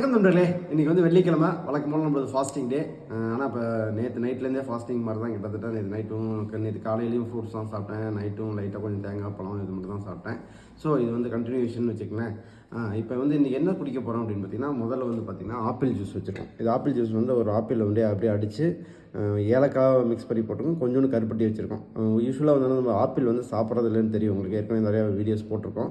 வணக்கம் நண்பர்களே, இன்றைக்கி வந்து வெள்ளிக்கிழமை. வழக்கம் போல் நம்மளது ஃபாஸ்டிங் டே. ஆனால் இப்போ நேற்று நைட்லேருந்தே ஃபாஸ்டிங் மாதிரி தான் கிட்டத்தட்ட. நேற்று நைட்டும் நேற்று காலையிலையும் ஃப்ரூட்ஸ் தான் சாப்பிட்டேன். நைட்டும் லைட்டாக கொஞ்சம் தேங்காய் பழம் இது மட்டும் தான் சாப்பிட்டேன். ஸோ இது வந்து கண்டினியூஷன் வச்சுக்கலேன். இப்போ வந்து இன்றைக்கி என்ன குடிக்க போகிறோம் அப்படின்னு பார்த்தீங்கன்னா, முதல்ல வந்து பார்த்திங்கன்னா ஆப்பிள் ஜூஸ் வச்சுருக்கோம். இது ஆப்பிள் ஜூஸ் வந்து ஒரு ஆப்பிள் வந்து அப்படியே அடித்து ஏலக்காய் மிக்ஸ் பண்ணி போட்டிருக்கோம். கொஞ்சோண்டு கருப்பட்டி வச்சுருக்கோம். யூஸ்வலாக வந்து நம்ம ஆப்பிள் வந்து சாப்பிட்றது இல்லைன்னு தெரியும் உங்களுக்கு, ஏற்கனவே நிறையா வீடியோஸ் போட்டிருக்கோம்.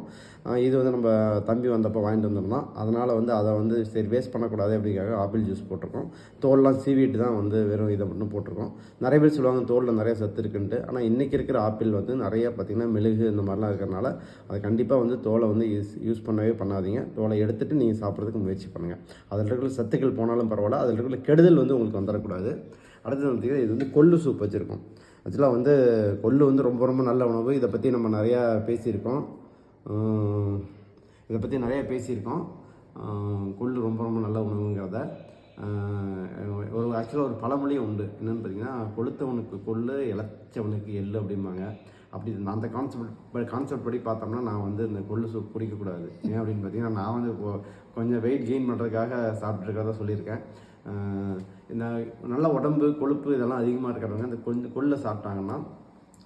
இது வந்து நம்ம தம்பி வந்தப்போ வாங்கிட்டு வந்திருந்தோம். அதனால் வந்து அதை வந்து சரி வேஸ்ட் பண்ணக்கூடாது அப்படிங்காக ஆப்பிள் ஜூஸ் போட்டிருக்கோம். தோல்லாம் சீவிட்டு தான் வந்து வெறும் இதை மட்டும் போட்டிருக்கோம். நிறைய பேர் சொல்லுவாங்க தோலில் நிறைய சத்து இருக்குன்ட்டு. ஆனால் இன்றைக்கி இருக்கிற ஆப்பிள் வந்து நிறைய பார்த்திங்கன்னா மெழுகு இந்த மாதிரிலாம் இருக்கிறனால அதை கண்டிப்பாக வந்து தோலை வந்து யூஸ் பண்ணவே பண்ணாதீங்க. தோலை எடுத்துகிட்டு நீங்கள் சாப்பிட்றதுக்கு முயற்சி பண்ணுங்கள். அதில் இருக்கிற சத்துக்கள் போனாலும் பரவாயில்ல, அதில் இருக்கிற கெடுதல் வந்து உங்களுக்கு வந்துடக்கூடாது. அடுத்தது பார்த்திங்கன்னா இது வந்து கொள்ளு சூப் வச்சுருக்கோம். ஆக்சுவலாக வந்து கொள்ளு வந்து ரொம்ப ரொம்ப நல்ல உணவு. இதை பற்றி நம்ம நிறையா பேசியிருக்கோம். கொள்ளு ரொம்ப ரொம்ப நல்ல உணவுங்கிறத ஆக்சுவலாக ஒரு பழமொழியும் உண்டு. என்னென்னு பார்த்தீங்கன்னா, கொளுத்தவனுக்கு கொள்ளு, இளைச்சவனுக்கு எள்ளு அப்படிம்பாங்க. அப்படி அந்த கான்செப்ட் படி பார்த்தோம்னா நான் வந்து இந்த கொள்ளு சூப் குடிக்கக்கூடாது. ஏன் அப்படின்னு பார்த்தீங்கன்னா, நான் வந்து கொஞ்சம் வெயிட் கெயின் பண்ணுறதுக்காக சாப்பிட்ருக்கிறதா சொல்லியிருக்கேன். இந்த நல்ல உடம்பு கொழுப்பு இதெல்லாம் அதிகமாக இருக்கிறவங்க இந்த கொள்ளை சாப்பிட்டாங்கன்னா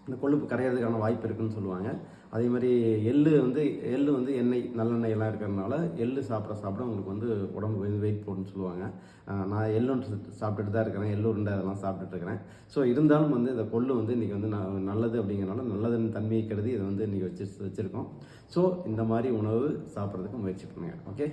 இந்த கொழுப்பு கரையிறதுக்கான வாய்ப்பு இருக்குதுன்னு சொல்லுவாங்க. அதே மாதிரி எள்ளு வந்து எண்ணெய் நல்லெண்ணெய் எல்லாம் இருக்கிறதுனால எள்ளு சாப்பிட உங்களுக்கு வந்து உடம்பு வெயிட் போடுன்னு சொல்லுவாங்க. நான் எள்ளுண்டு சாப்பிட்டுட்டு தான் இருக்கிறேன். எள்ளு உருண்டை அதெல்லாம் சாப்பிட்டுட்டு இருக்கிறேன். ஸோ இருந்தாலும் வந்து இந்த கொள்ளு வந்து இன்றைக்கி வந்து நல்லது அப்படிங்கிறனால நல்லதுன்னு தன்மையை கருதி இதை வந்து இன்றைக்கி வச்சுருக்கோம். ஸோ இந்த மாதிரி உணவு சாப்பிட்றதுக்கு முயற்சி பண்ணுங்கள். ஓகே.